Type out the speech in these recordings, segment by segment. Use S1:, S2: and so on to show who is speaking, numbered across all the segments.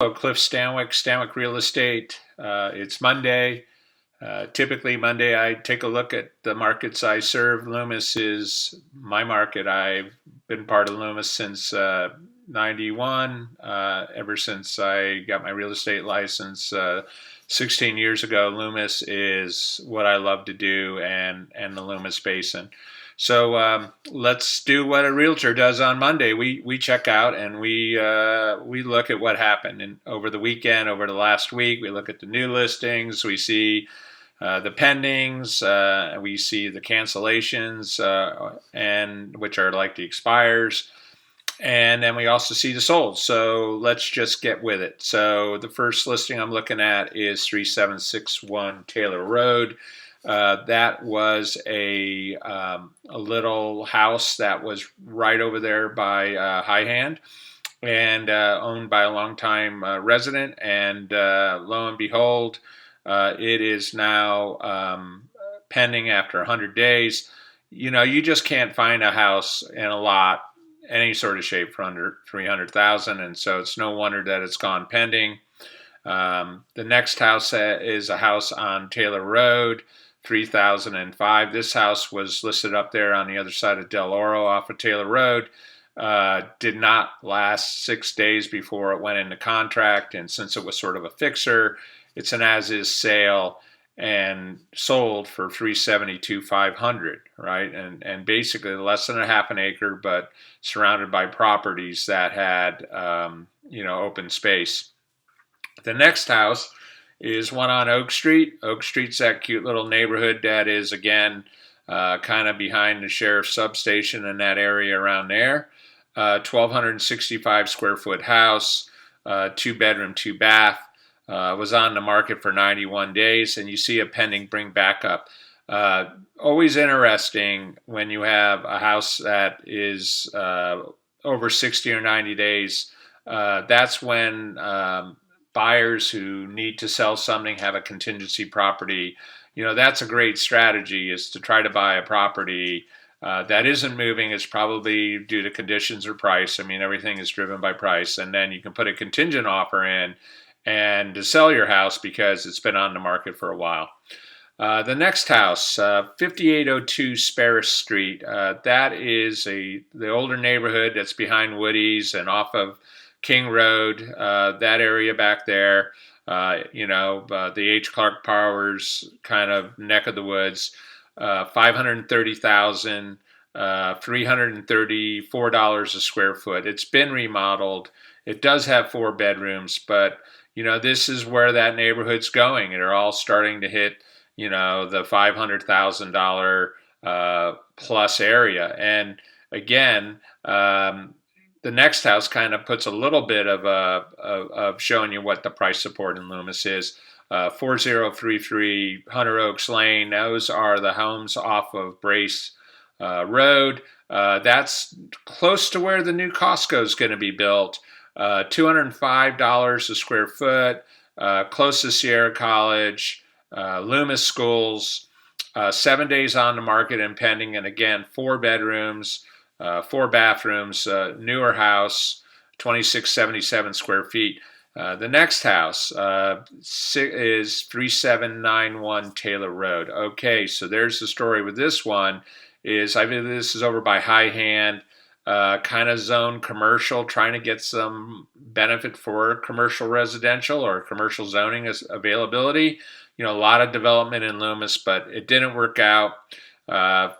S1: Hello, Cliff Stanwyck, Stanwyck Real Estate. It's Monday. Typically, Monday, I take a look at the markets I serve. Loomis is my market. I've been part of Loomis since 91, ever since I got my real estate license 16 years ago. Loomis is what I love to do, and the Loomis Basin. So let's do what a realtor does on Monday. We check out and we look at what happened over the weekend, over the last week. We look at the new listings. We see the pendings. We see the cancellations, and which are like the expires. And then we also see the sold. So let's just get with it. So the first listing I'm looking at is 3761 Taylor Road. That was a little house that was right over there by High Hand, and owned by a longtime resident. And lo and behold, it is now pending after 100 days. You know, you just can't find a house in a lot, any sort of shape, for under 300,000, and so it's no wonder that it's gone pending. The next house is a house on Taylor Road, 3005. This house was listed up there on the other side of Del Oro off of Taylor Road. Did not last 6 days before it went into contract, and since it was sort of a fixer, it's an as-is sale and sold for $372,500, right? And basically less than a half an acre, but surrounded by properties that had open space. The next house is one on Oak Street. Oak Street's that cute little neighborhood that is, again, kind of behind the sheriff's substation in that area around there. 1,265 square foot house, 2-bedroom, 2-bath. Was on the market for 91 days, and you see a pending bring back up. Always interesting when you have a house that is over 60 or 90 days. That's when buyers who need to sell something have a contingency property. You know, that's a great strategy, is to try to buy a property that isn't moving. It's probably due to conditions or price. I mean, everything is driven by price. And then you can put a contingent offer in and to sell your house because it's been on the market for a while. The next house, 5802 Sparris Street. That is the older neighborhood that's behind Woody's and off of King Road, that area back there. The H. Clark Powers kind of neck of the woods. 530,000, $334 a square foot. It's been remodeled. It does have 4 bedrooms, but this is where that neighborhood's going. They're all starting to hit, the $500,000 plus area. And again, the next house kind of puts a little bit of showing you what the price support in Loomis is. 4033 Hunter Oaks Lane. Those are the homes off of Brace Road. That's close to where the new Costco is going to be built. $205 a square foot, close to Sierra College, Loomis schools, 7 days on the market and pending, and again, 4 bedrooms, 4 bathrooms, newer house, 2,677 square feet. The next house is 3791 Taylor Road. Okay, so there's the story with this one. I believe this is over by High Hand. Kind of zone commercial, trying to get some benefit for commercial residential or commercial zoning as availability. A lot of development in Loomis, but it didn't work out.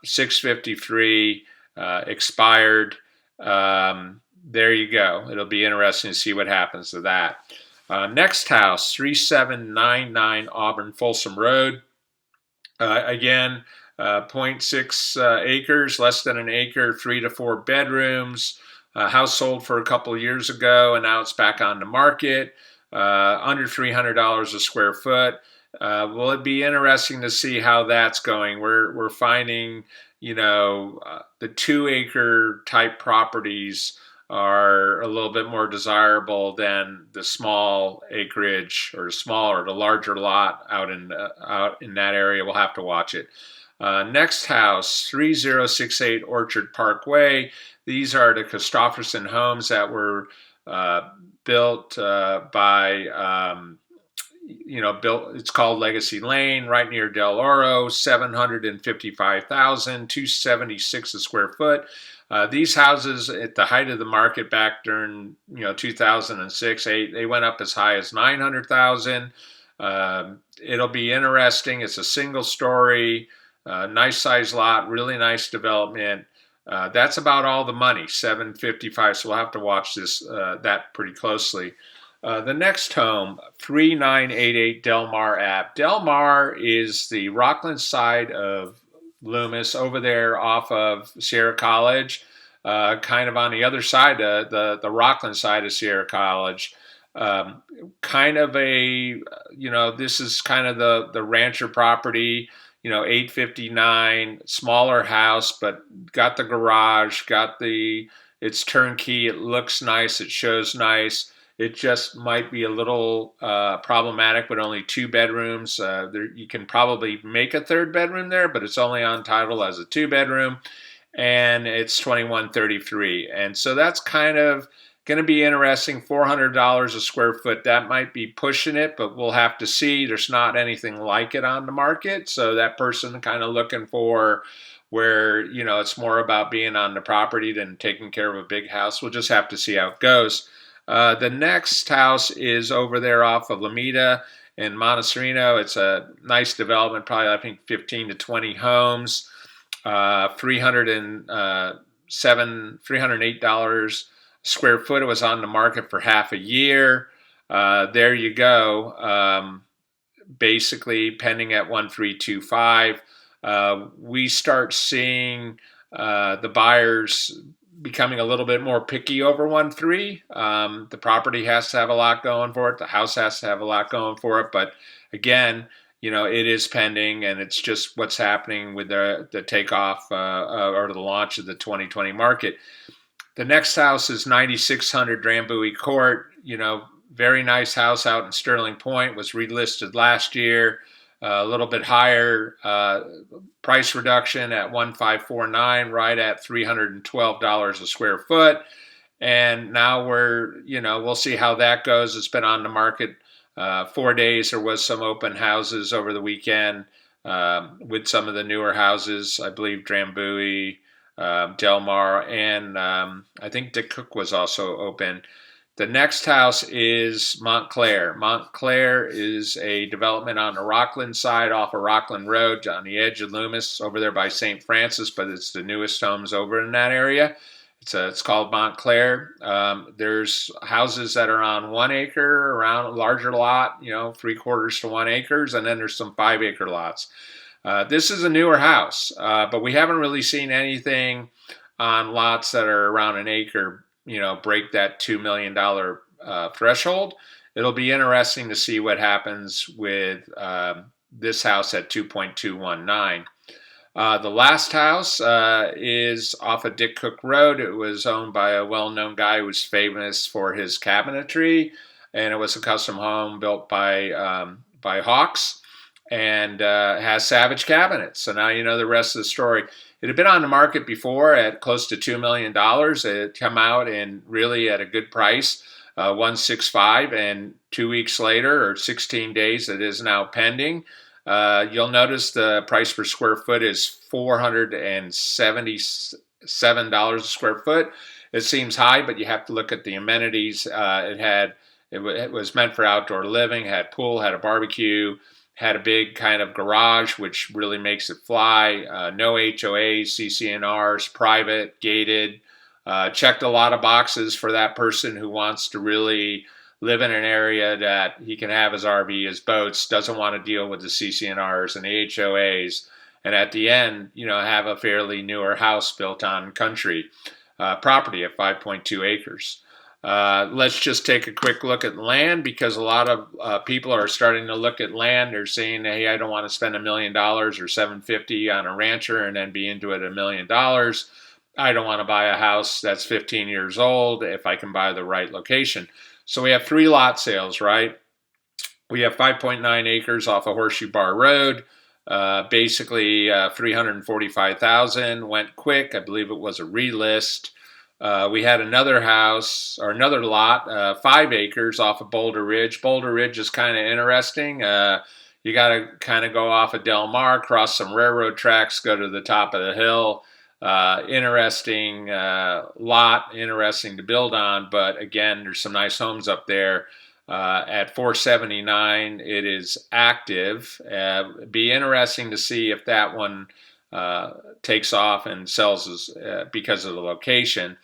S1: 653 expired. There you go. It'll be interesting to see what happens to that. Next house, 3799 Auburn Folsom Road. Again, 0.6 acres, less than an acre, 3 to 4 bedrooms. House sold for a couple years ago, and now it's back on the market. Under $300 a square foot. Will it be interesting to see how that's going? We're finding, the 2-acre type properties are a little bit more desirable than the small acreage or the larger lot out in that area. We'll have to watch it. Next house, 3068 Orchard Parkway. These are the Christofferson homes that were built built. It's called Legacy Lane, right near Del Oro. 755,000, 276 a square foot. These houses at the height of the market back during 2006, they went up as high as 900,000. It'll be interesting. It's a single story, nice size lot, really nice development. That's about all the money, 755. So we'll have to watch that pretty closely. The next home, 3988 Del Mar Apt. Del Mar is the Rockland side of Loomis, over there off of Sierra College, kind of on the other side, the Rockland side of Sierra College. Kind of this is kind of the rancher property, 859, smaller house, but got the garage, it's turnkey, it looks nice, it shows nice. It just might be a little problematic, but only 2 bedrooms. You can probably make a 3rd bedroom there, but it's only on title as a 2-bedroom, and it's $2133. And so that's kind of going to be interesting. $400 a square foot. That might be pushing it, but we'll have to see. There's not anything like it on the market, so that person kind of looking for where it's more about being on the property than taking care of a big house. We'll just have to see how it goes. The next house is over there off of Lomita in Montessori. It's a nice development, probably I think 15 to 20 homes, $308 a square foot. It was on the market for half a year. There you go. Basically pending at 1325. We start seeing the buyers becoming a little bit more picky over 1.3. The property has to have a lot going for it. The house has to have a lot going for it. But again, it is pending, and it's just what's happening with the takeoff or the launch of the 2020 market. The next house is 9600 Drambuie Court. Very nice house out in Sterling Point. Was relisted last year. A little bit higher price reduction at 1549, right at $312 a square foot. And now we'll see how that goes. It's been on the market 4 days. There was some open houses over the weekend with some of the newer houses. I believe Drambuie, Del Mar, and I think Dick Cook was also open. The next house is Montclair. Montclair is a development on the Rockland side off of Rockland Road on the edge of Loomis over there by St. Francis, but it's the newest homes over in that area. It's called Montclair. There's houses that are on 1 acre, around a larger lot, 3/4 to 1 acres, and then there's some 5-acre lots. This is a newer house, but we haven't really seen anything on lots that are around an acre break that $2 million threshold. It'll be interesting to see what happens with this house at 2.219. The last house is off of Dick Cook Road. It was owned by a well-known guy who was famous for his cabinetry, and it was a custom home built by Hawks, and has Savage cabinets. So now you know the rest of the story. It had been on the market before at close to $2 million. It had come out and really at a good price, 165, and 2 weeks later, or 16 days, it is now pending. You'll notice the price per square foot is $477 a square foot. It seems high, but you have to look at the amenities. It was meant for outdoor living, had pool, had a barbecue, had a big kind of garage, which really makes it fly. No HOAs, CCNRs, private, gated. Checked a lot of boxes for that person who wants to really live in an area that he can have his RV, his boats, doesn't want to deal with the CCNRs and the HOAs, and at the end, have a fairly newer house built on country property at 5.2 acres. Let's just take a quick look at land, because a lot of people are starting to look at land. They're saying, hey, I don't want to spend $1 million or $750 on a rancher and then be into it $1 million. I don't want to buy a house that's 15 years old if I can buy the right location. So we have 3 lot sales, right? We have 5.9 acres off of Horseshoe Bar Road. Basically, $345,000 went quick. I believe it was a relist. We had another house or another lot, 5 acres off of Boulder Ridge. Boulder Ridge is kind of interesting. You got to kind of go off of Del Mar, cross some railroad tracks, go to the top of the hill. Interesting lot, interesting to build on. But again, there's some nice homes up there. At 479, it is active. Be interesting to see if that one takes off and sells because of the location.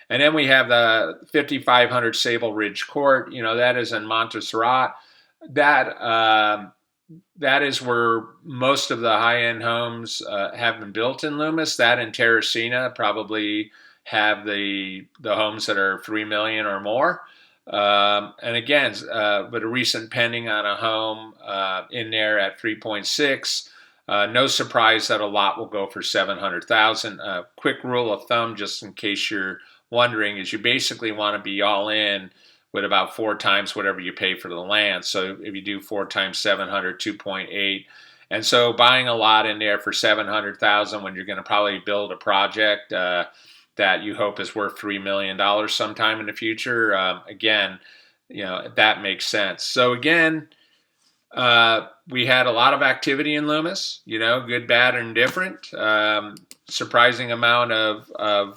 S1: And then we have the 5500 Sable Ridge Court. That is in Montessori Apt. That is where most of the high-end homes have been built in Loomis. That and Terracina probably have the homes that are $3 million or more. And again, but a recent pending on a home in there at 3.6. No surprise that a lot will go for 700,000. Quick rule of thumb, just in case you're wondering, is you basically want to be all in with about 4 times whatever you pay for the land. So if you do 4 times 700, 2.8. And so buying a lot in there for 700,000 when you're going to probably build a project that you hope is worth $3 million sometime in the future, again, that makes sense. So again, we had a lot of activity in Loomis, good, bad, and different. Surprising amount of a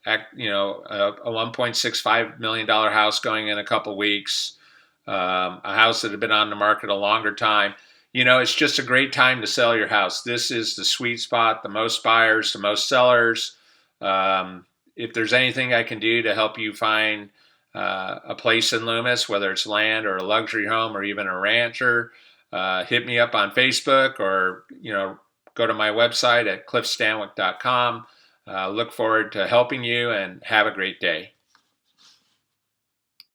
S1: $1.65 million house going in a couple weeks, a house that had been on the market a longer time. It's just a great time to sell your house. This is the sweet spot, the most buyers, the most sellers. If there's anything I can do to help you find a place in Loomis, whether it's land or a luxury home or even a rancher, hit me up on Facebook or, go to my website at cliffstanwick.com. Look forward to helping you and have a great day.